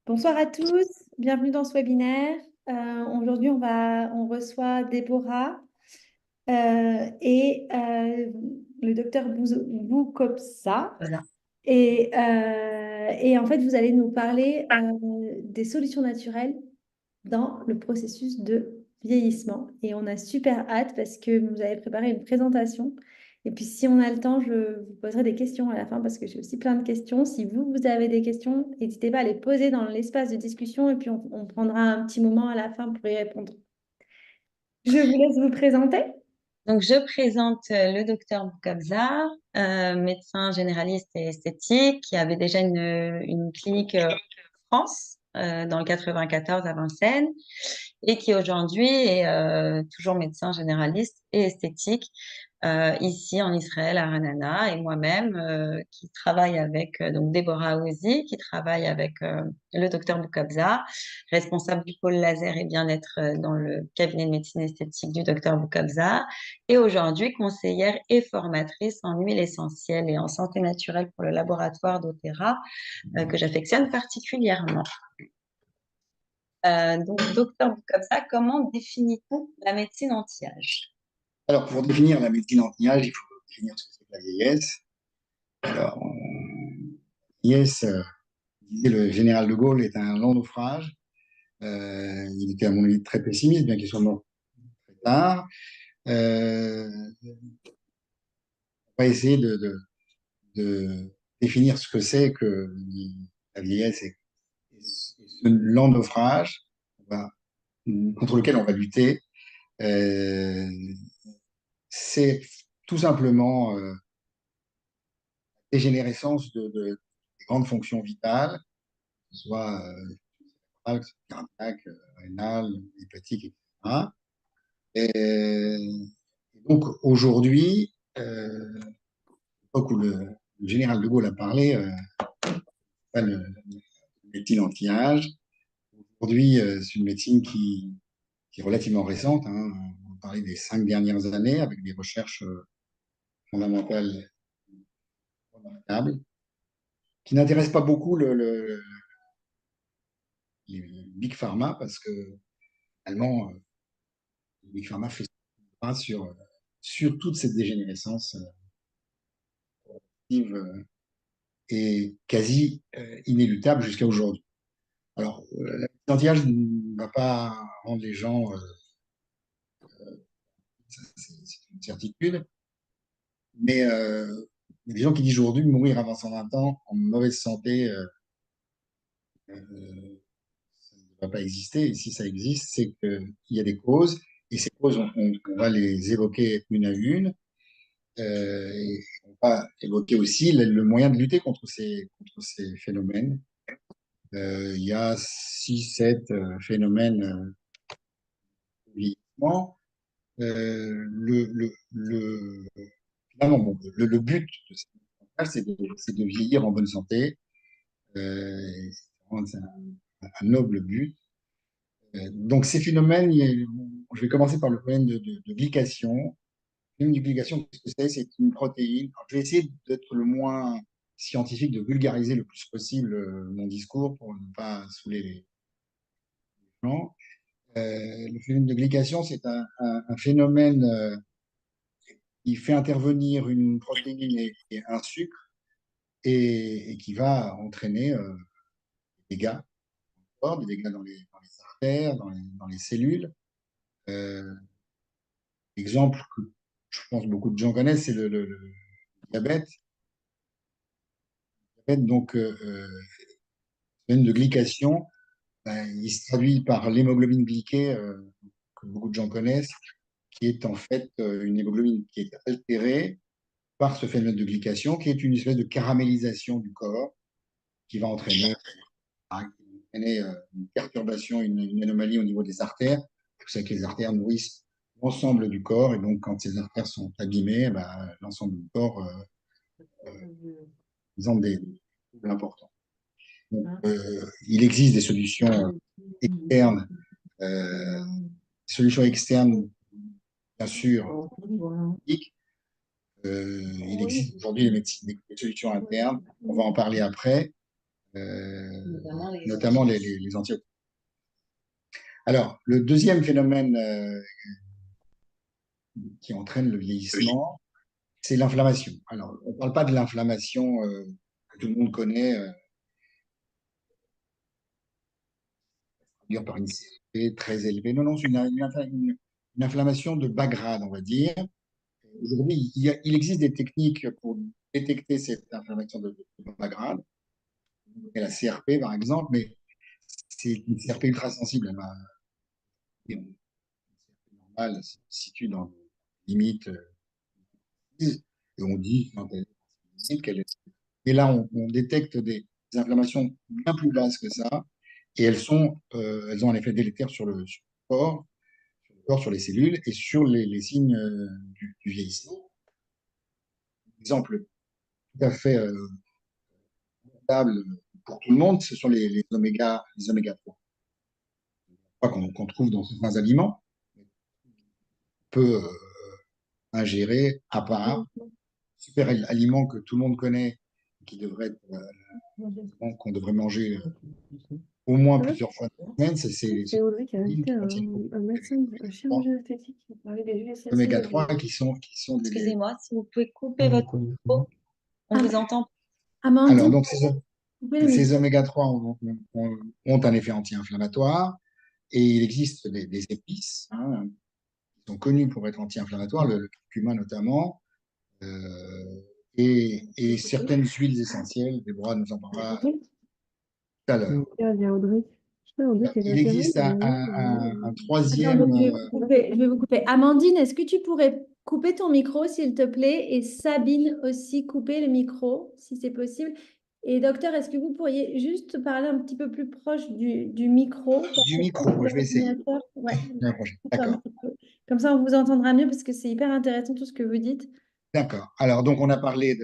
Bonsoir à tous, bienvenue dans ce webinaire. Aujourd'hui, on reçoit Déborah et le docteur Boukobza. Voilà. Et en fait, vous allez nous parler des solutions naturelles dans le processus de vieillissement. Et on a super hâte parce que vous avez préparé une présentation. Et puis, si on a le temps, je vous poserai des questions à la fin parce que j'ai aussi plein de questions. Si vous avez des questions, n'hésitez pas à les poser dans l'espace de discussion et puis on prendra un petit moment à la fin pour y répondre. Je vous laisse vous présenter. Donc, je présente le docteur Boukabza, médecin généraliste et esthétique, qui avait déjà une clinique en France, dans le 94 à Vincennes, et qui aujourd'hui est toujours médecin généraliste et esthétique ici en Israël, à Ranana, et moi-même qui travaille avec donc Déborah Aouzi, qui travaille avec le docteur Boukabza, responsable du pôle laser et bien-être dans le cabinet de médecine esthétique du docteur Boukabza, et aujourd'hui conseillère et formatrice en huile essentielle et en santé naturelle pour le laboratoire d'Otera, que j'affectionne particulièrement. Donc, docteur Boukabza, comment définit-on la médecine anti-âge? Alors, pour définir la médecine anti-âge, il faut définir ce que c'est que la vieillesse. Alors, la vieillesse, disait le général de Gaulle, est un long naufrage. Il était, à mon avis, très pessimiste, bien qu'il soit mort très tard. On va essayer de définir ce que c'est que la vieillesse et ce lent naufrage contre lequel on va lutter. Euh, c'est tout simplement dégénérescence des grandes fonctions vitales, que ce soit cardiaque, rénale, hépatique, etc. Et donc aujourd'hui, l'époque où le général de Gaulle a parlé, pas le médecine anti-âge. Aujourd'hui, c'est une médecine qui est relativement récente, hein. On parlait des 5 dernières années avec des recherches fondamentales remarquables, qui n'intéressent pas beaucoup les Big Pharma parce que finalement, le Big Pharma fait pas sur toute cette dégénérescence et quasi inéluctable jusqu'à aujourd'hui. Alors, l'anti-âge ne va pas rendre les gens, c'est une certitude, mais il y a des gens qui disent aujourd'hui mourir avant 120 ans en mauvaise santé, ça ne va pas exister. Et si ça existe, c'est qu'il y a des causes, et ces causes, on va les évoquer une à une. Et on va évoquer aussi le moyen de lutter contre ces phénomènes. Il y a 6, 7 phénomènes de vieillissement. Finalement, bon, le but de cette méthode, c'est de vieillir en bonne santé. C'est un noble but. Donc, ces phénomènes, je vais commencer par le problème de glycation. Le problème de glycation, qu'est-ce que c'est? C'est une protéine. Alors, je vais essayer d'être le moins scientifique, de vulgariser le plus possible mon discours pour ne pas saouler les gens. Le phénomène de glycation, c'est un phénomène qui fait intervenir une protéine et un sucre et qui va entraîner des dégâts, des dégâts dans les artères, dans les cellules. Euh, L'exemple que je pense beaucoup de gens connaissent, c'est le diabète. Le diabète, donc, le phénomène de glycation, ben, il se traduit par l'hémoglobine glyquée que beaucoup de gens connaissent, qui est en fait une hémoglobine qui est altérée par ce phénomène de glycation, qui est une espèce de caramélisation du corps, qui va entraîner une perturbation, une anomalie au niveau des artères. Vous savez que les artères nourrissent l'ensemble du corps, et donc quand ces artères sont abîmées, ben, l'ensemble du corps présente des troubles importants. Donc, il existe des solutions externes, euh, solutions externes, bien sûr, il existe aujourd'hui des solutions internes. On va en parler après. notamment les antioxydants. Alors, le deuxième phénomène qui entraîne le vieillissement, c'est l'inflammation. Alors, on ne parle pas de l'inflammation que tout le monde connaît, par une CRP très élevée. Non, non, c'est une inflammation de bas grade, on va dire. Aujourd'hui, il existe des techniques pour détecter cette inflammation de bas grade. Et la CRP, par exemple, mais c'est une CRP ultra sensible. Elle va, une CRP normale se situe dans les limites, et on dit quand elle est qu'elle est. Et là, on détecte des inflammations bien plus basses que ça, et elles ont un effet délétère sur les cellules et sur les signes du vieillissement. Un exemple tout à fait notable pour tout le monde, ce sont les oméga 3 qu'on trouve dans certains aliments, peut ingérer à part, super aliment que tout le monde connaît, qui devrait être, qu'on devrait manger au moins plusieurs fois par semaine, C'est Audrey qui a invité l'oméga un médecin, un chirurgien esthétique qui parlait des huiles essentielles. 3 qui sont Excusez-moi, si vous pouvez couper votre micro, on Ah, vous entend. Alors, Amandine, donc, coupez le ces micro. oméga 3 ont un effet anti-inflammatoire et il existe des épices qui sont connues pour être anti-inflammatoires, le curcuma notamment, et certaines huiles essentielles. Déborah nous en parlera tout à l'heure. Il y a Audrey. Je sais pas, Audrey qui est Il existe un troisième. Attendez, je vais vous couper. Amandine, est-ce que tu pourrais couper ton micro, s'il te plaît? Et Sabine aussi, couper le micro, si c'est possible. Et docteur, est-ce que vous pourriez juste parler un petit peu plus proche du micro? Du micro, je vais essayer. Ouais. L'année prochaine. D'accord. Comme ça, on vous entendra mieux parce que c'est hyper intéressant tout ce que vous dites. D'accord. Alors, donc, on a parlé du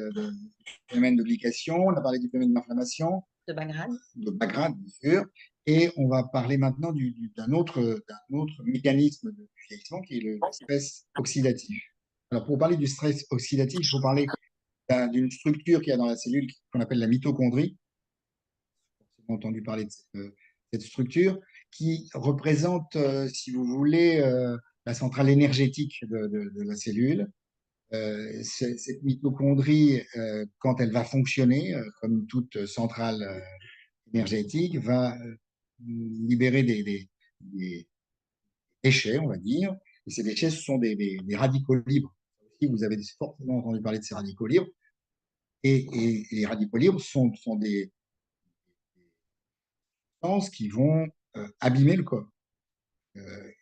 phénomène de glycation, on a parlé du phénomène d'inflammation, De Bagrade. de bas grade, bien sûr, et on va parler maintenant d'un autre mécanisme de vieillissement qui est le stress oxydatif. Alors, pour parler du stress oxydatif, il faut parler d'une structure qu'il y a dans la cellule qu'on appelle la mitochondrie. Vous avez entendu parler de cette structure qui représente, si vous voulez, la centrale énergétique de la cellule. Cette mitochondrie, quand elle va fonctionner, comme toute centrale énergétique, va libérer des déchets, on va dire. Et ces déchets, ce sont des radicaux libres. Vous avez forcément entendu parler de ces radicaux libres. Et les radicaux libres sont des substances qui vont abîmer le corps.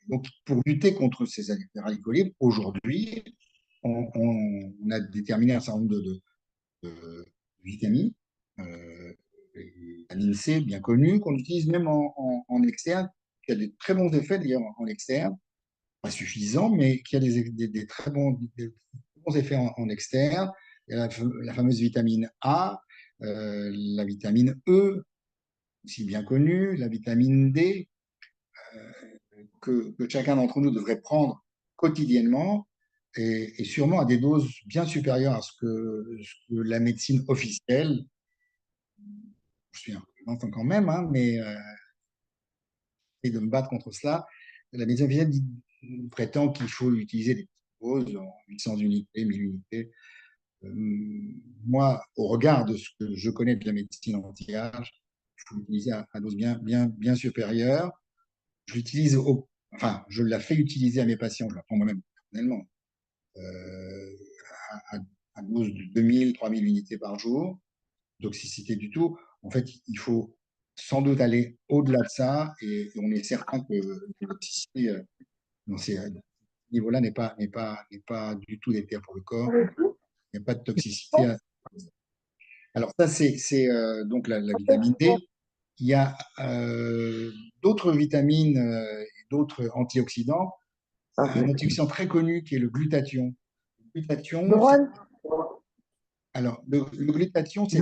Donc, pour lutter contre ces radicaux libres, aujourd'hui, on a déterminé un certain nombre de vitamines, vitamine C, bien connue, qu'on utilise même en externe, qui a des très bons effets d'ailleurs en externe, pas suffisants, mais qui a des très bons effets en externe. Il y a la fameuse vitamine A, la vitamine E, aussi bien connue, la vitamine D, que chacun d'entre nous devrait prendre quotidiennement et sûrement à des doses bien supérieures à ce que la médecine officielle, je suis un peu longtemps quand même, mais de me battre contre cela. La médecine officielle prétend qu'il faut utiliser des petites doses en 800 unités, 1000 unités. Moi, au regard de ce que je connais de la médecine anti-âge, il faut l'utiliser à dose bien supérieure. Enfin, je la fais utiliser à mes patients, je la prends moi-même personnellement, à, à dose de 2000, 3000 unités par jour, toxicité du tout. En fait, il faut sans doute aller au-delà de ça et on est certain que la toxicité dans ces niveaux-là n'est pas du tout délétère pour le corps. Il n'y a pas de toxicité. Alors ça, c'est donc la vitamine D. Il y a d'autres vitamines et d'autres antioxydants. Un antioxydant très connu qui est le glutathion. Le glutathion, alors, le glutathion, c'est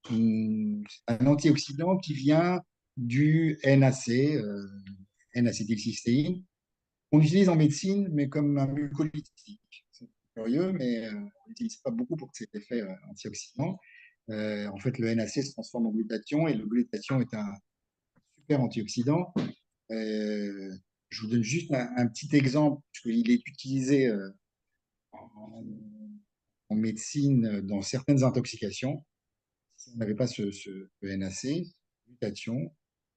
un antioxydant qui vient du NAC, N-acétylcystéine, qu'on utilise en médecine, mais comme un mucolytique. C'est curieux, mais on n'utilise pas beaucoup pour cet effet antioxydant. En fait, le NAC se transforme en glutathion et le glutathion est un super antioxydant. Je vous donne juste un petit exemple, puisqu'il est utilisé en, en médecine dans certaines intoxications. Si on n'avait pas le NAC, glutathion,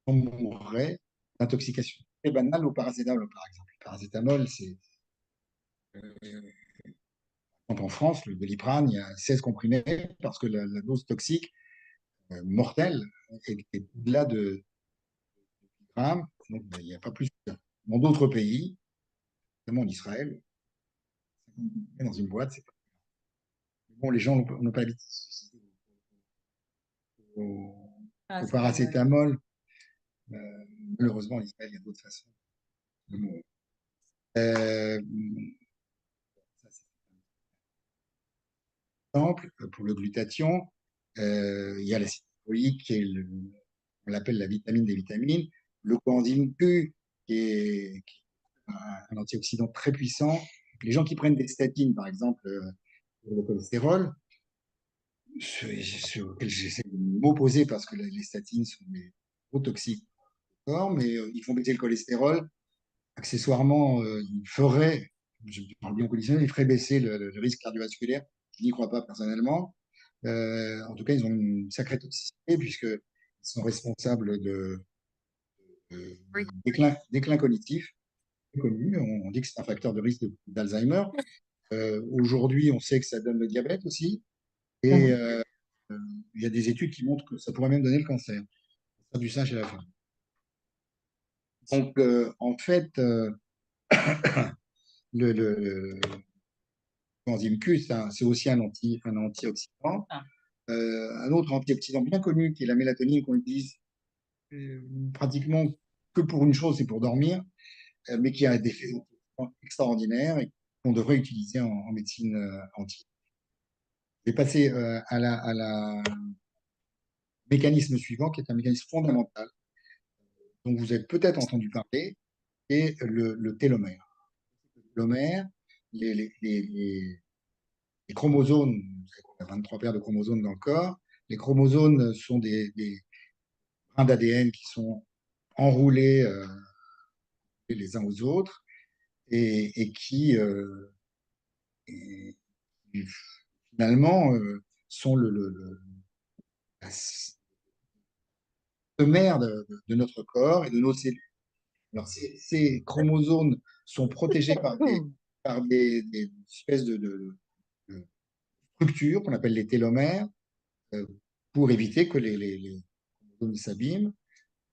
on mourrait d'intoxication très banale au paracétamol, par exemple. Le paracétamol, c'est en France, le Doliprane, il y a 16 comprimés parce que la dose toxique mortelle est au-delà de grammes. Donc, ben, il n'y a pas plus. Dans d'autres pays, notamment en Israël, dans une boîte, c'est pas. Bon, les gens n'ont pas l'habitude de se suicider au, Ah, au c'est pas mal. paracétamol. Euh, Malheureusement, en Israël, il y a d'autres façons. Bon. Ça, c'est un exemple. Pour le glutathion, il y a l'acide folique, qui est on l'appelle la vitamine des vitamines. Le coenzyme Q, qui est un antioxydant très puissant. Les gens qui prennent des statines, par exemple, pour le cholestérol, sur lequel j'essaie de m'opposer parce que les statines sont des trop toxiques au corps, mais ils font baisser le cholestérol. Accessoirement, ils feraient, je parle bien au conditionnel, ils feraient baisser le risque cardiovasculaire. Je n'y crois pas personnellement. En tout cas, ils ont une sacrée toxicité puisqu'ils sont responsables de déclin cognitif connu. On dit que c'est un facteur de risque d'Alzheimer. Aujourd'hui, on sait que ça donne le diabète aussi. Et il y a des études qui montrent que ça pourrait même donner le cancer du sein chez la femme. Donc, en fait, le coenzyme Q, c'est aussi un antioxydant. Ah, Un autre antioxydant bien connu qui est la mélatonine qu'on utilise pratiquement que pour une chose, c'est pour dormir, mais qui a des effets extraordinaires et qu'on devrait utiliser en médecine anti. Je vais passer à la mécanisme suivant, qui est un mécanisme fondamental, dont vous avez peut-être entendu parler, et le télomère. Le télomère, les, les, les, les chromosomes, vous savez qu'on a 23 paires de chromosomes dans le corps. Les chromosomes sont des brins d'ADN qui sont enroulés les uns aux autres et et qui, finalement sont la sommaire de notre corps et de nos cellules. Alors, ces chromosomes sont protégés par des espèces de structures qu'on appelle les télomères euh, pour éviter que les chromosomes s'abîment.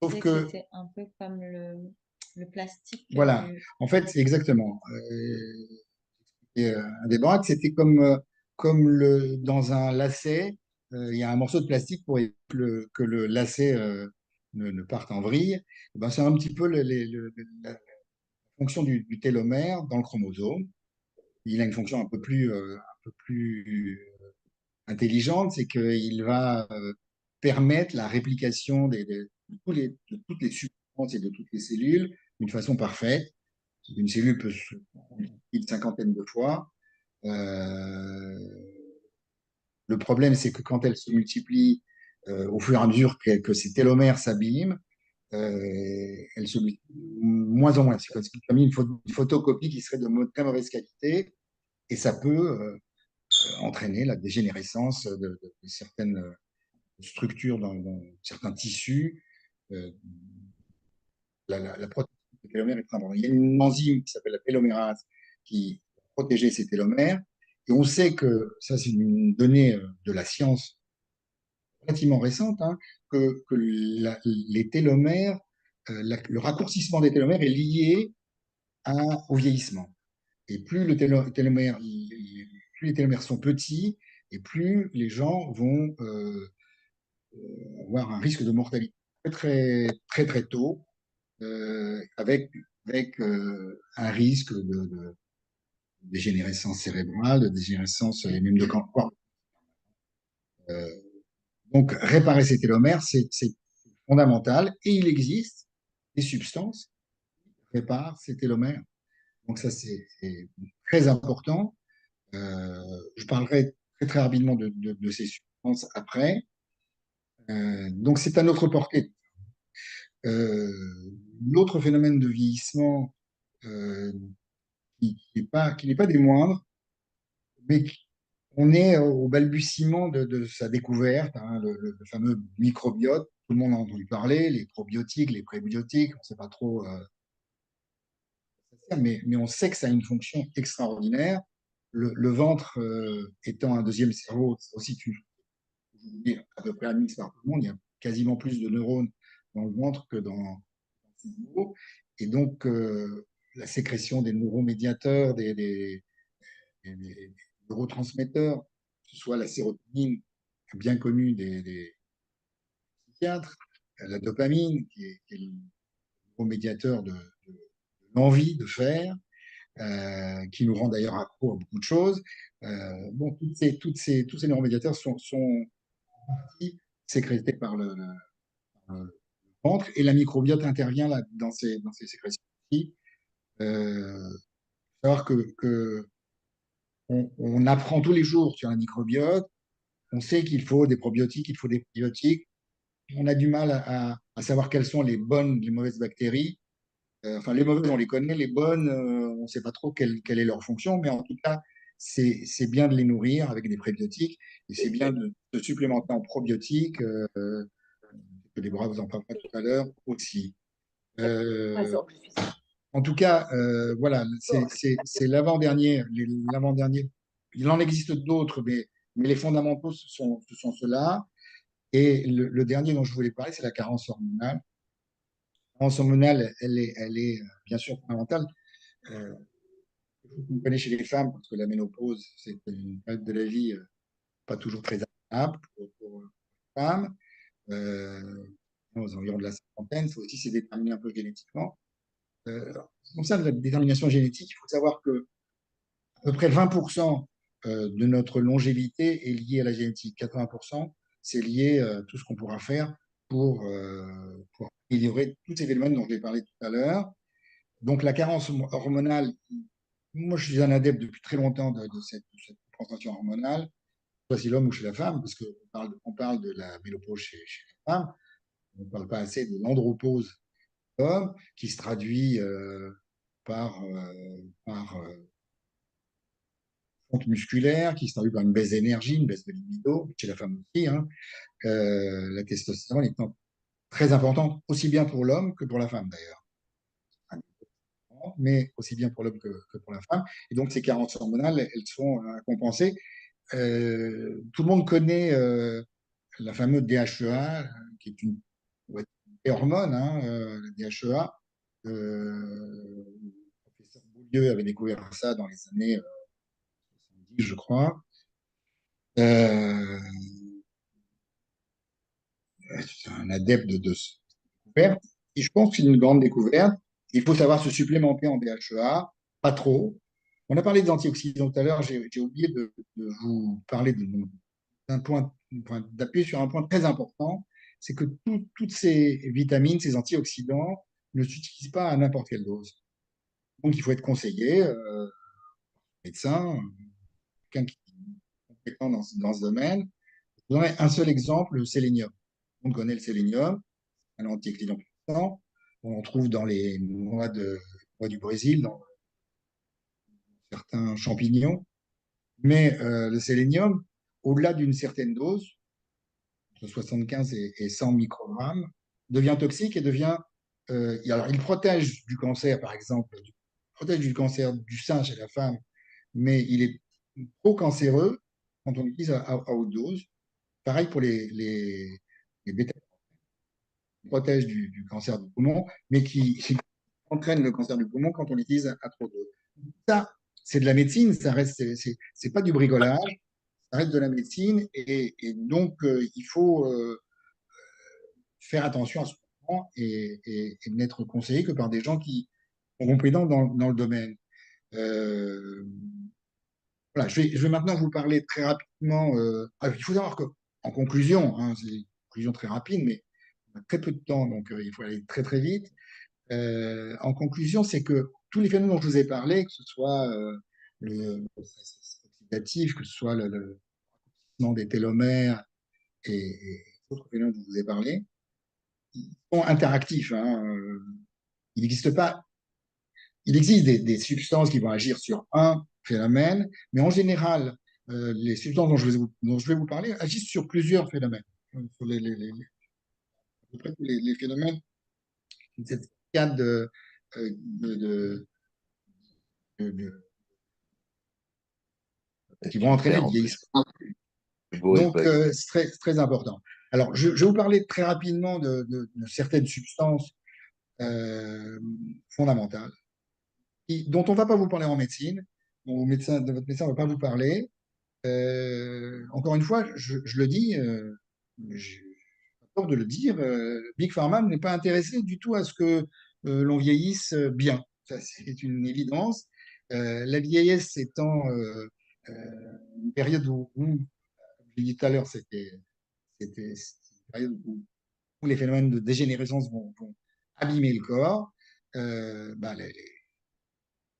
je Sauf sais que que, c'est un peu comme le plastique voilà, du... en fait, c'est exactement. Et, un des banques, c'était comme dans un lacet, il y a un morceau de plastique pour éviter que le lacet ne parte en vrille. Eh ben, c'est un petit peu la fonction du télomère dans le chromosome. Il a une fonction un peu plus intelligente, c'est qu'il va permettre la réplication de toutes les substances et de toutes les cellules d'une façon parfaite. Une cellule peut se multiplier une cinquantaine de fois. Euh, le problème, c'est que quand elle se multiplie au fur et à mesure que ces télomères s'abîment, elle se multiplie moins en moins. C'est comme une photocopie qui serait de très mauvaise qualité et ça peut entraîner la dégénérescence de certaines structures dans certains tissus. Euh, la protéine des télomères est très importante. Il y a une enzyme qui s'appelle la télomérase qui protège ces télomères. Et on sait que, ça c'est une donnée de la science relativement récente, hein, que les télomères, le raccourcissement des télomères est lié au vieillissement. Et plus plus les télomères sont petits, et plus les gens vont avoir un risque de mortalité très, très, très tôt, avec un risque de dégénérescence cérébrale, de dégénérescence et même de cancer. Euh, donc, réparer ces télomères, c'est fondamental et il existe des substances qui réparent ces télomères. Donc, ça, c'est très important. Je parlerai très, très rapidement de ces substances. conséquences après. Donc, c'est à notre portée. Euh, L'autre phénomène de vieillissement euh, qui n'est pas des moindres, mais on est au balbutiement de sa découverte, hein, le fameux microbiote. Tout le monde a entendu parler, les probiotiques, les prébiotiques, on ne sait pas trop, mais on sait que ça a une fonction extraordinaire. Le ventre étant un deuxième cerveau, c'est aussi à peu près admis par tout le monde, il y a quasiment plus de neurones dans le ventre que dans le cerveau. Et donc, la sécrétion des neuromédiateurs, des neurotransmetteurs, que ce soit la sérotonine, bien connue des psychiatres, la dopamine, qui est le neuromédiateur de l'envie de faire, qui nous rend d'ailleurs accro à beaucoup de choses. Bon, tous ces neuromédiateurs sont sécrétés par le ventre et la microbiote intervient là, dans ces sécrétions aussi. Euh, savoir que on apprend tous les jours sur la microbiote. On sait qu'il faut des probiotiques, il faut des probiotiques. On a du mal à savoir quelles sont les bonnes, les mauvaises bactéries. Enfin, les mauvaises, on les connaît, les bonnes, on ne sait pas trop quelle est leur fonction, mais en tout cas, c'est bien de les nourrir avec des prébiotiques et c'est bien de supplémenter en probiotiques, que Déborah vous en parlera tout à l'heure aussi. Euh, En tout cas, voilà, c'est l'avant-dernier. L'avant-dernier. Il en existe d'autres, mais les fondamentaux, ce sont ceux-là. Et le dernier dont je voulais parler, c'est la carence hormonale. La carence hormonale, elle est bien sûr fondamentale. Euh, vous connaissez chez les femmes, parce que la ménopause, c'est une période de la vie pas toujours très agréable pour les femmes. Euh, aux environs de la cinquantaine, ça aussi, c'est déterminé un peu génétiquement. Comme ça, de la détermination génétique, il faut savoir que à peu près 20% de notre longévité est lié à la génétique. 80%, c'est lié à tout ce qu'on pourra faire pour améliorer tous ces phénomènes dont je vais parler tout à l'heure. Donc la carence hormonale, moi je suis un adepte depuis très longtemps de cette compensation hormonale, soit chez l'homme ou chez la femme, parce qu'on parle de la ménopause chez la femme, on ne parle pas assez de l'andropause chez l'homme, qui se traduit par fonte musculaire, qui se traduit par une baisse d'énergie, une baisse de libido, chez la femme aussi. Hein. La testostérone étant très importante, aussi bien pour l'homme que pour la femme d'ailleurs, mais aussi bien pour l'homme que pour la femme. Et donc ces carences hormonales, elles sont à compenser. Tout le monde connaît la fameuse DHEA, qui est une, ouais, une hormone, hein, la DHEA. Le professeur Boulieu avait découvert ça dans les années 70, je crois. Euh, c'est un adepte de cette découverte. Et je pense que c'est une grande découverte. Il faut savoir se supplémenter en DHEA, pas trop. On a parlé des antioxydants tout à l'heure, j'ai oublié de vous parler d'appuyer sur un point très important, c'est que toutes ces vitamines, ces antioxydants, ne s'utilisent pas à n'importe quelle dose. Donc il faut être conseillé, médecin, quelqu'un qui est compétent dans ce domaine. Je vous donnerai un seul exemple, le sélénium. On connaît le sélénium, un antioxydant puissant. On en trouve dans les noix du Brésil, dans certains champignons. Mais le sélénium, au-delà d'une certaine dose, entre 75 et 100 microgrammes, devient toxique et devient. Alors, il protège du cancer, par exemple, il protège du cancer du sein chez la femme, mais il est pro-cancéreux quand on l'utilise à haute dose. Pareil pour les bêta, protège du cancer du poumon, mais qui entraîne le cancer du poumon quand on l'utilise à trop de dose. Ça, c'est de la médecine, ça reste, c'est pas du bricolage, ça reste de la médecine, et donc il faut faire attention à ce moment et n'être conseillé que par des gens qui sont compétents dans le domaine. Euh, voilà, je vais maintenant vous parler très rapidement. Il faut savoir qu'en conclusion, hein, c'est une conclusion très rapide, mais on a très peu de temps, donc il faut aller très très vite. En conclusion, c'est que tous les phénomènes dont je vous ai parlé, que ce soit le stress oxydatif, que ce soit le raccourcissement des télomères, et d'autres phénomènes dont je vous ai parlé, ils sont interactifs. Hein. Il n'existe pas, il existe des substances qui vont agir sur un phénomène, mais en général, les substances dont je vais vous parler agissent sur plusieurs phénomènes. Sur à peu près tous les phénomènes de cette cadre de, de- qui vont entraîner le En plus. vieillissement. Beau et Donc, bug. c'est très important. Alors, je vais vous parler très rapidement de certaines substances fondamentales dont on ne va pas vous parler en médecine, dont votre médecin ne va pas vous parler. Encore une fois, je le dis, j'ai peur de le dire, Big Pharma n'est pas intéressé du tout à ce que l'on vieillisse bien. Ça, c'est une évidence. La vieillesse étant euh, une période comme je l'ai dit tout à l'heure, c'était une période où les phénomènes de dégénérescence vont abîmer le corps. Bah,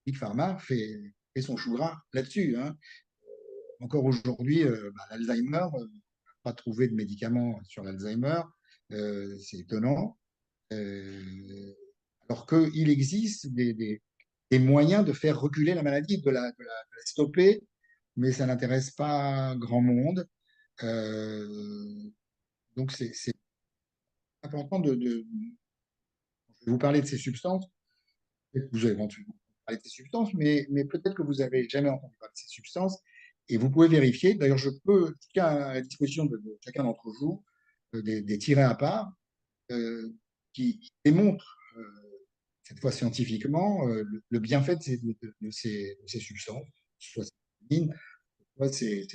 Big Pharma fait son chou gras là-dessus. Hein. Encore aujourd'hui, l'Alzheimer, on n'a pas trouvé de médicaments sur l'Alzheimer. C'est étonnant. Euh, alors qu'il existe des moyens de faire reculer la maladie, de la stopper, mais ça n'intéresse pas grand monde. Euh, donc, c'est important je vais vous parler de ces substances. Peut-être que vous avez éventuellement parlé de ces substances, mais peut-être que vous n'avez jamais entendu parler de ces substances. Et vous pouvez vérifier. D'ailleurs, je tiens à la disposition de chacun d'entre vous des tirets à part qui démontrent, cette fois scientifiquement, le bienfait de ces substances, soit c'est ligne, soit c'est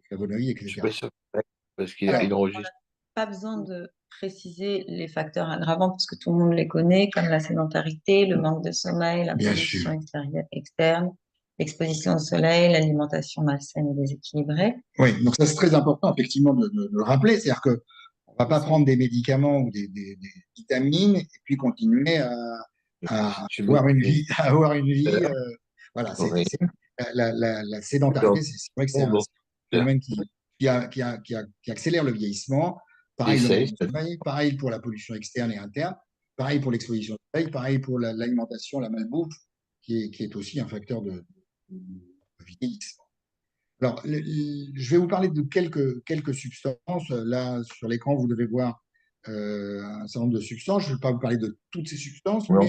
flavonoïdes, Je suis etc. pas sûr parce qu'il Alors, il enregistre. pas besoin de préciser les facteurs aggravants parce que tout le monde les connaît, comme la sédentarité, le manque de sommeil, la Bien pollution sûr. externe, l'exposition au soleil, l'alimentation malsaine et déséquilibrée. Oui, donc ça c'est très important effectivement de le rappeler, c'est-à-dire que on va pas prendre des médicaments ou des vitamines et puis continuer à Je suis avoir une mais vie, à avoir une vie. Voilà, oui. la sédentarité, c'est vrai que c'est un Bon, phénomène qui accélère le vieillissement. Pareil le manque essaye. de sommeil, pareil pour la pollution externe et interne, pareil pour l'exposition au soleil, pareil pour l'alimentation, la malbouffe, qui est aussi un facteur de vieillissement. Alors, je vais vous parler de quelques substances. Là, sur l'écran, vous devez voir un certain nombre de substances. Je ne vais pas vous parler de toutes ces substances, Non,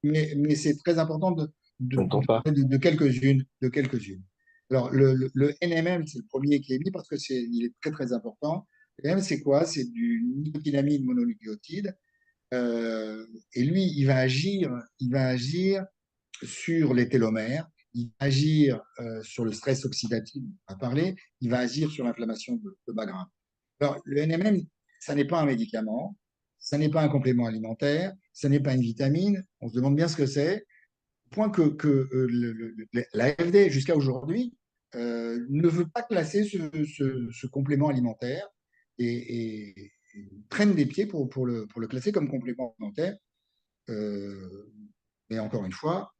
mais c'est très important je n'entends pas. de quelques-unes. De quelques-unes. Alors, le NMM, c'est le premier qui est mis parce que il est très, très important. Le NMM, c'est quoi? C'est du nicotinamide mononucléotide. Euh, et lui, il va agir sur les télomères, il va agir sur le stress oxydatif, on va parler, il va agir sur l'inflammation de bas grade. Alors, le NMM, ça n'est pas un médicament, ça n'est pas un complément alimentaire, ça n'est pas une vitamine, on se demande bien ce que c'est, au point que la l'AFD, jusqu'à aujourd'hui, ne veut pas classer ce complément alimentaire et traîne des pieds pour le classer comme complément alimentaire. Euh, mais encore une fois,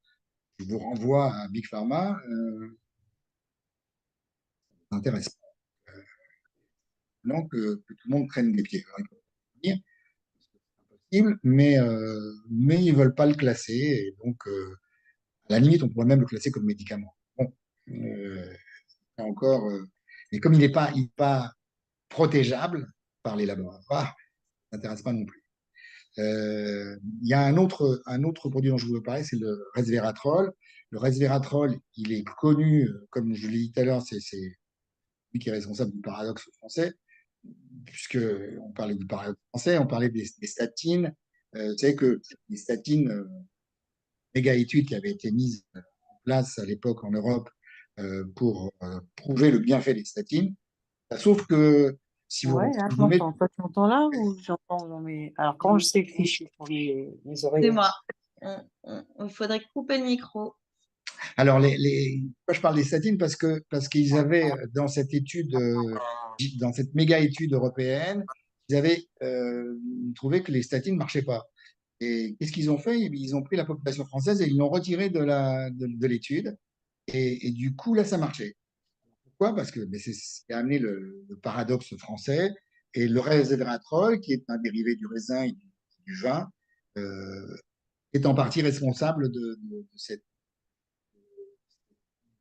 je vous renvoie à Big Pharma, ça n'intéresse pas. Non, que tout le monde prenne des pieds. Alors, ils peuvent dire, c'est impossible, mais ils ne veulent pas le classer. Et donc, à la limite, on pourrait même le classer comme médicament. Bon, encore, et comme il n'est pas protégeable par les laboratoires, ça n'intéresse pas non plus. Il y a un autre produit dont je voulais parler, c'est le resveratrol. Le resveratrol, il est connu, comme je l'ai dit tout à l'heure, c'est lui qui est responsable du paradoxe français, puisque on parlait du paradoxe français, on parlait des statines. Vous savez que les statines, méga étude qui avait été mise en place à l'époque en Europe pour prouver le bienfait des statines. Sauf que si vous, Ouais, là, si je vous mettez m'entends. Toi, tu m'entends là ou j'entends dans mes... Alors, comment je sais que je suis sur les C'est oreillettes? moi. Il faudrait couper le micro. Alors, pourquoi je parle des statines? Parce qu'ils avaient, dans cette étude, dans cette méga étude européenne, ils avaient trouvé que les statines ne marchaient pas. Et qu'est-ce qu'ils ont fait? Ils ont pris la population française et ils l'ont retirée de l'étude. Et du coup, là, ça marchait. Pourquoi? Parce que c'est ce qui a amené le paradoxe français. Et le resveratrol, qui est un dérivé du raisin et du vin, euh, est en partie responsable de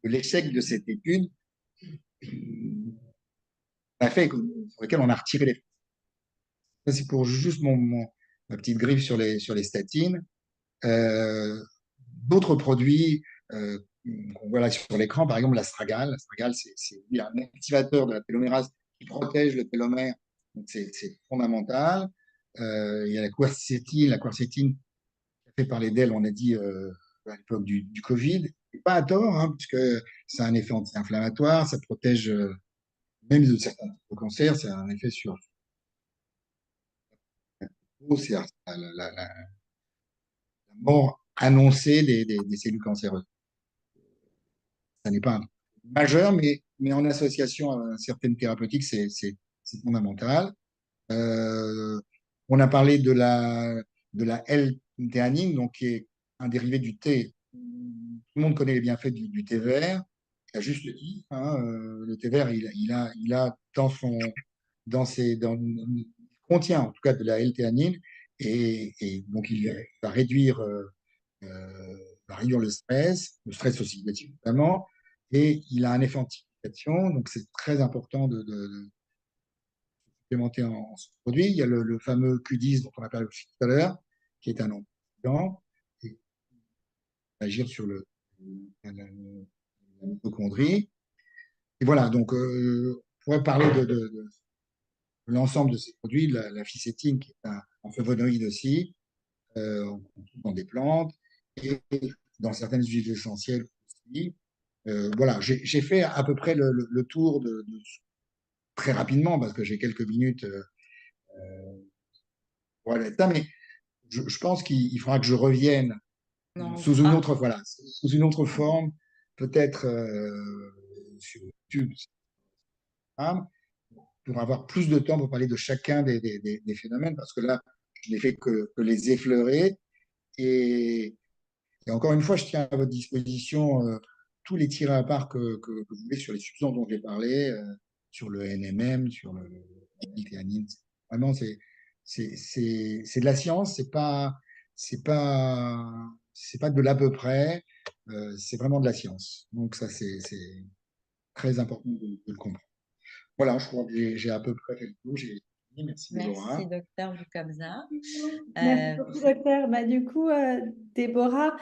l'échec de cette étude sur laquelle on a retiré les. Ça, c'est pour juste ma petite griffe sur les statines. Euh, D'autres produits qu'on voit là sur l'écran, par exemple l'astragale. L'astragale, c'est oui, un activateur de la télomérase qui protège le télomère. Donc, c'est fondamental. Il y a la quercétine. La quercétine, fait parler d'elle, on a dit à l'époque du Covid. Et pas à tort, hein, puisque ça a un effet anti-inflammatoire, ça protège même de certains types de cancers, ça a un effet sur la peau, c'est la mort annoncée des cellules cancéreuses. Ça n'est pas un majeur, mais en association à certaines thérapeutiques, c'est fondamental. Euh, on a parlé de la L-théanine, donc qui est un dérivé du thé. Tout le monde connaît les bienfaits du thé vert, à juste titre. Hein, le thé vert, il a il contient en tout cas de la L-théanine et donc il va réduire, le stress oxydatif notamment, et il a un effet anti-inflammation, donc c'est très important de implémenté en ce produit. Il y a le fameux Q10 dont on a parlé tout à l'heure, qui est un antioxydant et qui va agir sur la mitochondrie. Et voilà, donc on pourrait parler de l'ensemble de ces produits, la ficétine qui est un flavonoïde aussi, on trouve dans des plantes et dans certaines huiles essentielles aussi. Voilà, j'ai fait à peu près le tour très rapidement parce que j'ai quelques minutes pour aller là, mais je pense qu'il faudra que je revienne Non, on sous une pourra. autre, voilà, sous une autre forme, peut-être sur YouTube, Instagram, pour avoir plus de temps pour parler de chacun des phénomènes, parce que là, je n'ai fait que les effleurer. Et, et encore une fois, je tiens à votre disposition tous les tirés à part que vous voulez sur les substances dont j'ai parlé, sur le NMM, sur le théanine. Vraiment, c'est de la science, c'est pas de l'à peu près, c'est vraiment de la science. Donc ça, c'est très important de le comprendre. Voilà, je crois que j'ai à peu près fait le tour. J'ai fini. Merci, Merci, Déborah. docteur Boukabza. Merci Euh, beaucoup, docteur. Bah, du coup, Déborah,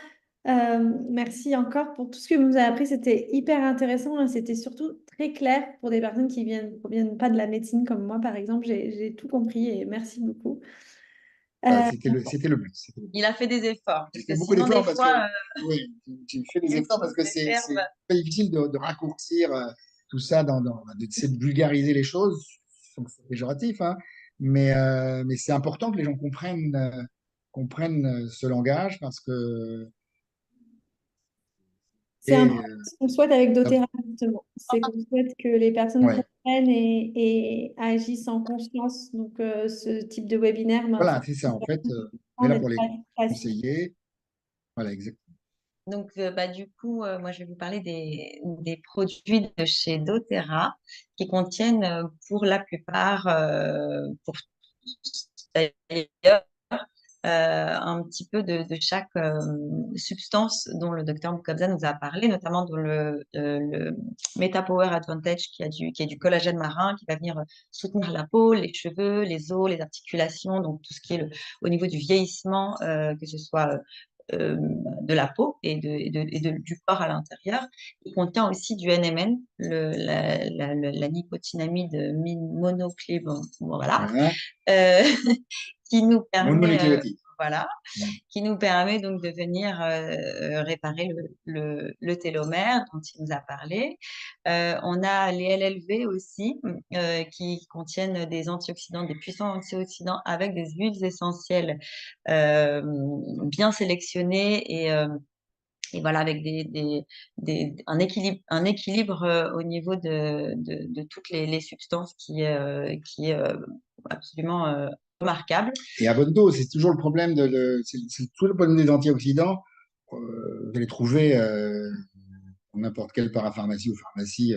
merci encore pour tout ce que vous nous avez appris. C'était hyper intéressant et c'était surtout très clair pour des personnes qui proviennent pas de la médecine comme moi, par exemple. J'ai tout compris et merci beaucoup. Bah, Euh, c'était le but. C'était le but. il a fait des efforts, J'ai parce fait que beaucoup sinon, des d'efforts parce que, fois, oui, j'ai fait des efforts sous parce que réserve. c'est très difficile de raccourcir tout ça, d'essayer de vulgariser les choses. Donc, c'est péjoratif, hein, mais c'est important que les gens comprennent ce langage parce que c'est un peu et, ce qu'on souhaite avec euh, doTERRA, justement. C'est qu'on souhaite que les personnes ouais, comprennent et agissent en conscience. Donc, ce type de webinaire, ben, voilà, c'est ça. En fait, on est on là est pour les très facile. conseiller. Voilà, exactement. Donc, bah, du coup, moi, je vais vous parler des produits de chez doTERRA qui contiennent, pour la plupart, pour tous d'ailleurs, un petit peu de chaque substance dont le docteur Boukabza nous a parlé, notamment dans le Meta Power Advantage qui est du collagène marin qui va venir soutenir la peau, les cheveux, les os, les articulations, donc tout ce qui est au niveau du vieillissement, que ce soit de la peau du corps à l'intérieur. Il contient aussi du NMN, la nicotinamide monoclé, bon, voilà, Voilà. euh, qui nous permet, Mononucléotide. voilà, qui nous permet donc de venir réparer le télomère dont il nous a parlé. On a les LLV aussi qui contiennent des antioxydants, des puissants antioxydants avec des huiles essentielles euh, bien sélectionnées et voilà, avec un équilibre au niveau de toutes les substances qui est absolument remarquable. Et à bonne dose, c'est toujours le problème c'est toujours le problème des antioxydants. Vous allez trouver dans n'importe quelle parapharmacie ou pharmacie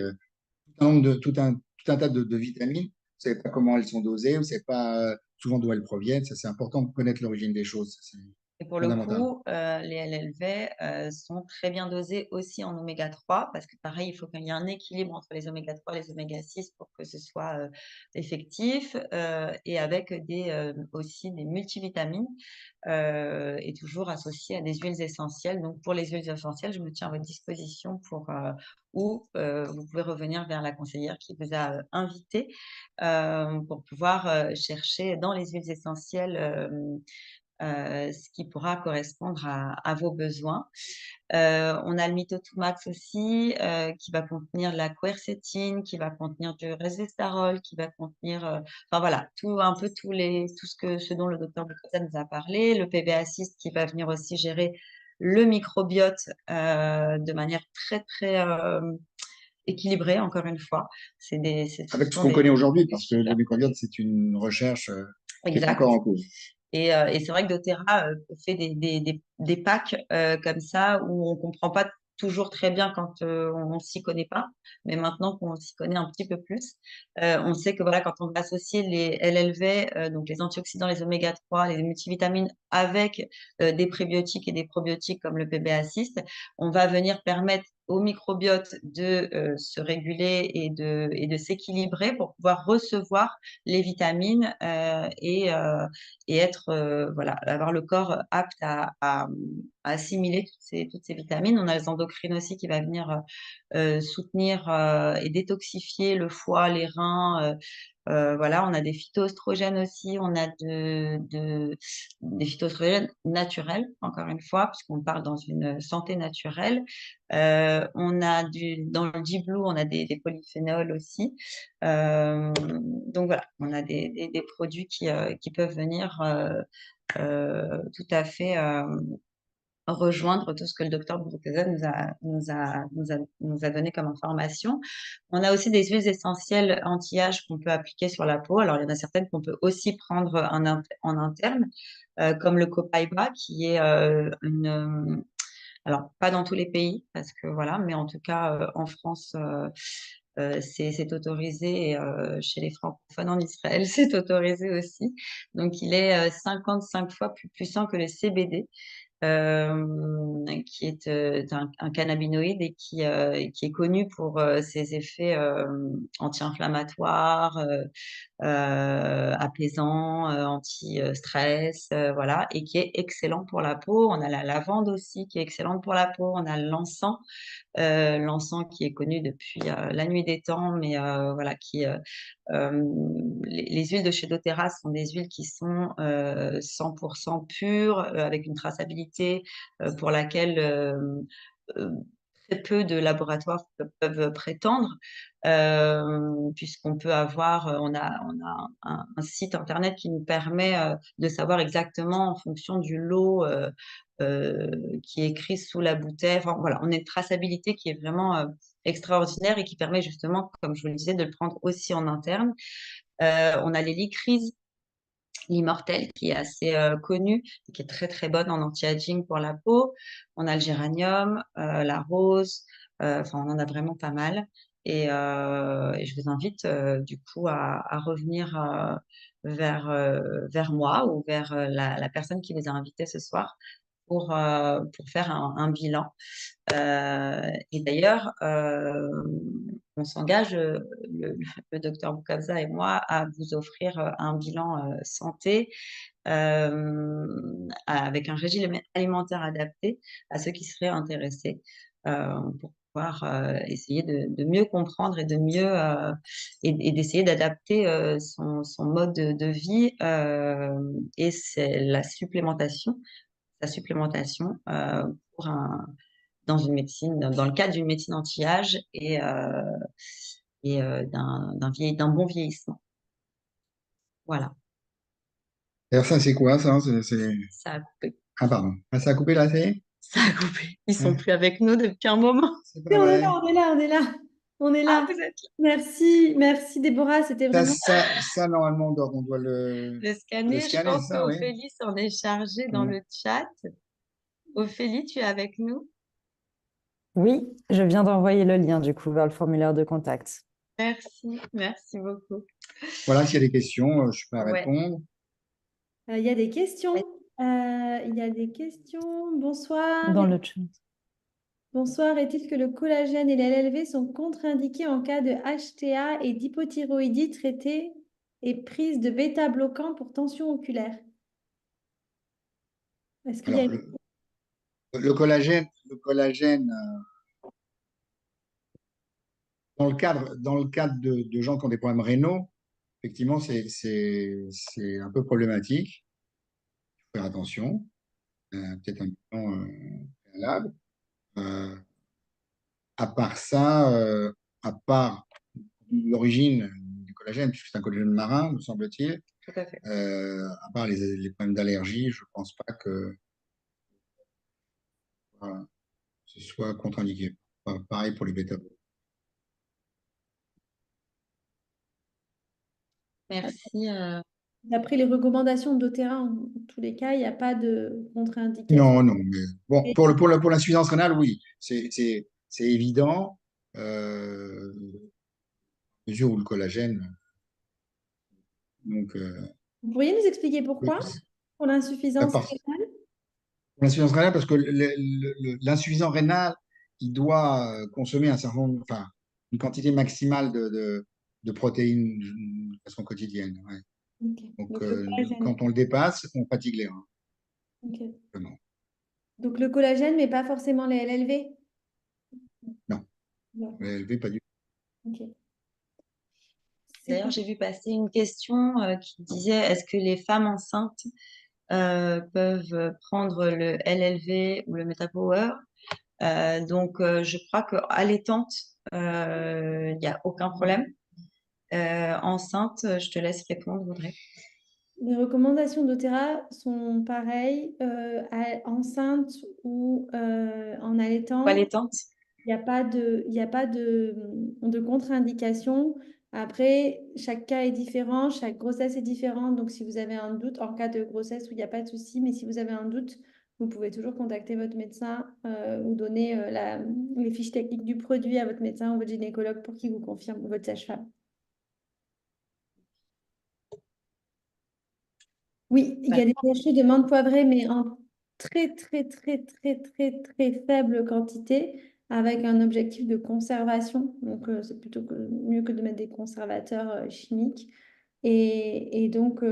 tout un tas de vitamines. Vous ne savez pas comment elles sont dosées, vous ne savez pas souvent d'où elles proviennent. Ça, c'est important de connaître l'origine des choses. Ça, c'est Et pour le fondamental. coup, les LLV sont très bien dosés aussi en oméga 3 parce que pareil, il faut qu'il y ait un équilibre entre les oméga 3 et les oméga 6 pour que ce soit effectif et avec aussi des multivitamines et toujours associés à des huiles essentielles. Donc pour les huiles essentielles, je me tiens à votre disposition ou vous pouvez revenir vers la conseillère qui vous a invité pour pouvoir chercher dans les huiles essentielles ce qui pourra correspondre à vos besoins. On a le Mitotomax aussi, qui va contenir de la quercétine, qui va contenir du resveratrol, qui va contenir, enfin voilà, ce dont le docteur Bucosa nous a parlé. Le PB Assist qui va venir aussi gérer le microbiote de manière très très équilibrée, encore une fois. Ce Avec tout ce sont qu'on connaît aujourd'hui, produits parce que le super. microbiote, c'est une recherche qui est Exact. encore en cours. Et c'est vrai que doTERRA fait des packs comme ça où on comprend pas toujours très bien quand on s'y connaît pas, mais maintenant qu'on s'y connaît un petit peu plus, on sait que voilà, quand on va associer les LLV, donc les antioxydants, les oméga 3, les multivitamines avec des prébiotiques et des probiotiques comme le PB Assist, on va venir permettre au microbiote de se réguler et de s'équilibrer pour pouvoir recevoir les vitamines et être voilà, avoir le corps apte à assimiler toutes ces vitamines. On a les endocrines aussi qui va venir soutenir et détoxifier le foie, les reins. Voilà, on a des phytoestrogènes aussi, on a des phytoestrogènes naturels, encore une fois, puisqu'on parle dans une santé naturelle. On a dans le G-Blue, on a des polyphénols aussi. Donc voilà, on a des produits qui peuvent venir tout à fait rejoindre tout ce que le docteur Bucosa nous a donné comme information. On a aussi des huiles essentielles anti-âge qu'on peut appliquer sur la peau. Alors, il y en a certaines qu'on peut aussi prendre en interne, comme le Copaiba, qui est alors, pas dans tous les pays, parce que voilà, mais en tout cas, en France, c'est autorisé. Et, chez les francophones en Israël, c'est autorisé aussi. Donc, il est 55 fois plus puissant que le CBD qui est un cannabinoïde et qui est connu pour ses effets anti-inflammatoires, apaisants, anti-stress, voilà, et qui est excellent pour la peau. On a la lavande aussi qui est excellente pour la peau. On a l'encens qui est connu depuis la nuit des temps, mais voilà, les huiles de chez doTERRA sont des huiles qui sont 100% pures, avec une traçabilité pour laquelle euh, très peu de laboratoires peuvent prétendre, puisqu'on peut avoir, on a un site internet qui nous permet de savoir exactement en fonction du lot qui est écrit sous la bouteille. Enfin, voilà, on a une traçabilité qui est vraiment extraordinaire et qui permet justement, comme je vous le disais, de le prendre aussi en interne. On a l'hélicryse, l'immortelle, qui est assez connue et qui est très très bonne en anti-aging pour la peau. On a le géranium, la rose, enfin on en a vraiment pas mal. Et je vous invite du coup à revenir vers moi ou vers la personne qui vous a invité ce soir pour faire un bilan. Et d'ailleurs, on s'engage, le docteur Boukabza et moi, à vous offrir un bilan santé avec un régime alimentaire adapté à ceux qui seraient intéressés pour pouvoir essayer de mieux comprendre et de mieux et d'essayer d'adapter son mode de vie et c'est sa supplémentation pour dans une médecine, dans le cadre d'une médecine anti-âge et d'un bon vieillissement. Voilà, D'ailleurs, ça, c'est quoi, ça? ça a coupé. Ah, pardon. Ah, ça a coupé là, c'est? Ça a coupé. Ils sont Ouais, plus avec nous depuis un moment. c'est Et pas on est vrai. là, on est là, on est là. On est Ah, là. vous êtes là. Merci, merci Déborah, c'était vraiment... Normalement, on doit Le le scanner, je scanner, pense ça, oui. qu'Ophélie s'en est chargée dans Mm. le chat. Ophélie, tu es avec nous? Oui, je viens d'envoyer le lien du coup vers le formulaire de contact. Merci beaucoup. Voilà, s'il y a des questions, je suis prêt à Ouais. répondre. Il y a des questions. Il y a des questions. Bonsoir. Dans le chat. Bonsoir. Est-il que le collagène et les LLV sont contre-indiqués en cas de HTA et d'hypothyroïdie traitée et prise de bêta-bloquants pour tension oculaire? Est-ce qu'il y a Alors, le collagène, dans le cadre de gens qui ont des problèmes rénaux, effectivement, c'est un peu problématique. Il faut faire attention. Peut-être un bilan préalable. Euh, à part ça, à part l'origine du collagène, puisque c'est un collagène marin, me semble-t-il, Tout à fait. à part les problèmes d'allergie, je ne pense pas que voilà, ce soit contre-indiqué. Pareil pour les bêta. Merci. D'après les recommandations d'Otera, en tous les cas, il n'y a pas de contre-indication. Non, non, mais bon, Et pour l'insuffisance rénale, oui, c'est évident, à mesure où le collagène. Donc, vous pourriez nous expliquer oui, pourquoi? Pour à l'insuffisance part- rénale? pour l'insuffisance rénale, parce que l'insuffisant rénal, il doit consommer enfin, une quantité maximale de protéines de façon quotidienne. Ouais. Ok. Donc, Donc le collagène. quand on le dépasse, on fatigue les reins. Ok. Vraiment. Donc le collagène, mais pas forcément les LLV? Non, Non. élevé, pas du tout. Ok. C'est D'ailleurs, bon. j'ai vu passer une question qui disait est-ce que les femmes enceintes peuvent prendre le LLV ou le MetaPower? Je crois qu'à l'étante, il n'y a aucun problème. Enceinte, je te laisse répondre, Audrey. Les recommandations d'Otera sont pareilles, enceinte ou en Ou allaitant. allaitante? Il y a pas de contre-indication. Après, chaque cas est différent, chaque grossesse est différente. Donc, si vous avez un doute, en cas de grossesse où il n'y a pas de souci, mais si vous avez un doute, vous pouvez toujours contacter votre médecin ou donner les fiches techniques du produit à votre médecin ou votre gynécologue pour qu'il vous confirme, ou votre sage-femme. Oui, il y a des sachets de menthe poivrée, mais en très, très, très, très, très, très faible quantité, avec un objectif de conservation. Donc, c'est plutôt mieux que de mettre des conservateurs chimiques. Et donc,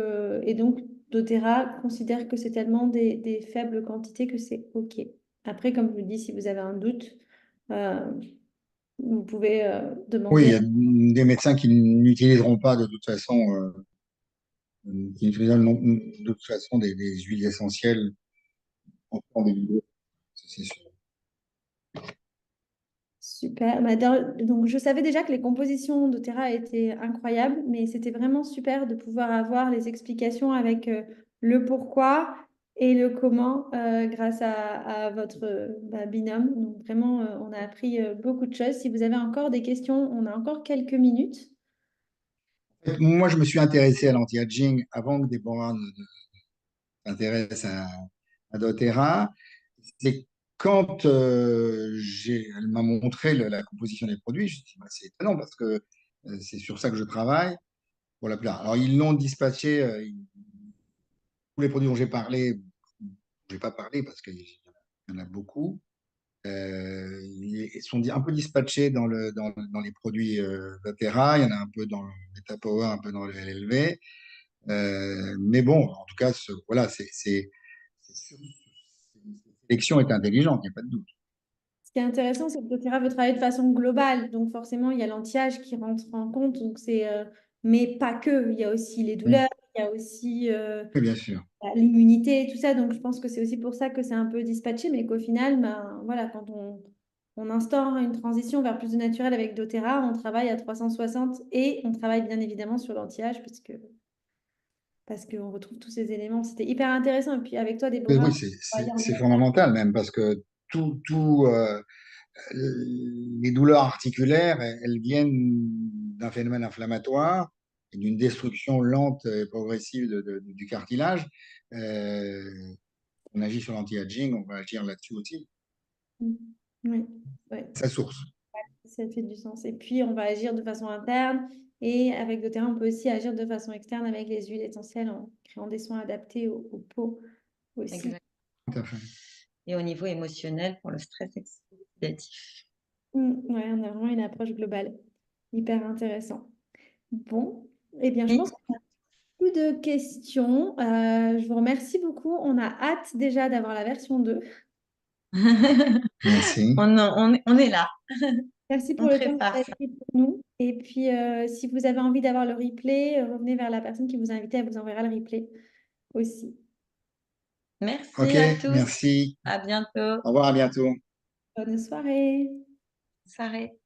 doTERRA considère que c'est tellement des faibles quantités que c'est OK. Après, comme je vous dis, si vous avez un doute, euh, vous pouvez Oui, il demander. y a des médecins qui n'utiliseront pas de toute façon, qui n'utiliseront de toute façon des huiles essentielles en faisant des vidéos, ça, c'est sûr. Super. Donc, je savais déjà que les compositions d'Otera étaient incroyables, mais c'était vraiment super de pouvoir avoir les explications avec le pourquoi et le comment grâce à votre binôme. Donc, vraiment, on a appris beaucoup de choses. Si vous avez encore des questions, on a encore quelques minutes. Moi, je me suis intéressé à l'anti-aging avant que Déborah ne s'intéresse à doTERRA. C'est quand elle m'a montré la composition des produits, je me suis dit, bah, c'est étonnant parce que c'est sur ça que je travaille pour la plupart. Alors, ils l'ont dispatché, tous les produits dont j'ai parlé, je n'ai pas parlé parce qu'il y en a beaucoup. Ils sont un peu dispatchés dans les produits doTERRA, il y en a un peu dans le MetaPower, un peu dans le LLV. Mais bon, en tout cas, voilà, cette sélection est intelligente, il n'y a pas de doute. Ce qui est intéressant, c'est que doTERRA veut travailler de façon globale. Donc, forcément, il y a l'anti-âge qui rentre en compte. Donc, mais pas que. Il y a aussi les Mm. douleurs, il y a aussi Oui, bien sûr. l'immunité et tout ça. Donc, je pense que c'est aussi pour ça que c'est un peu dispatché, mais qu'au final, ben, voilà, quand on instaure une transition vers plus de naturel avec doTERRA, on travaille à 360 et on travaille bien évidemment sur l'anti-âge parce qu'on retrouve tous ces éléments. C'était hyper intéressant. Et puis, avec toi, Oui, Déborah, oui, on va dire en c'est direct. fondamental même parce que les douleurs articulaires, elles viennent d'un phénomène inflammatoire et d'une destruction lente et progressive du cartilage. Euh, on agit sur l'anti-aging, on va agir là-dessus aussi. Oui, oui. Sa source. Ça fait du sens. Et puis, on va agir de façon interne et avec doTERRA, on peut aussi agir de façon externe avec les huiles essentielles en créant des soins adaptés aux peaux aussi. Exact. Tout à fait. Et au niveau émotionnel pour le stress oxydatif. Ouais, on a vraiment une approche globale. Hyper intéressant. Bon, eh bien, je Oui. pense qu'on a plus de questions. Je vous remercie beaucoup. On a hâte déjà d'avoir la version 2. Merci. On est là. Merci pour On le temps que vous prépare avez ça. pris pour nous. Et puis, si vous avez envie d'avoir le replay, revenez vers la personne qui vous a invité, elle vous enverra le replay aussi. Merci Ok, à tous. merci. À bientôt. Au revoir, à bientôt. Bonne soirée. Soirée.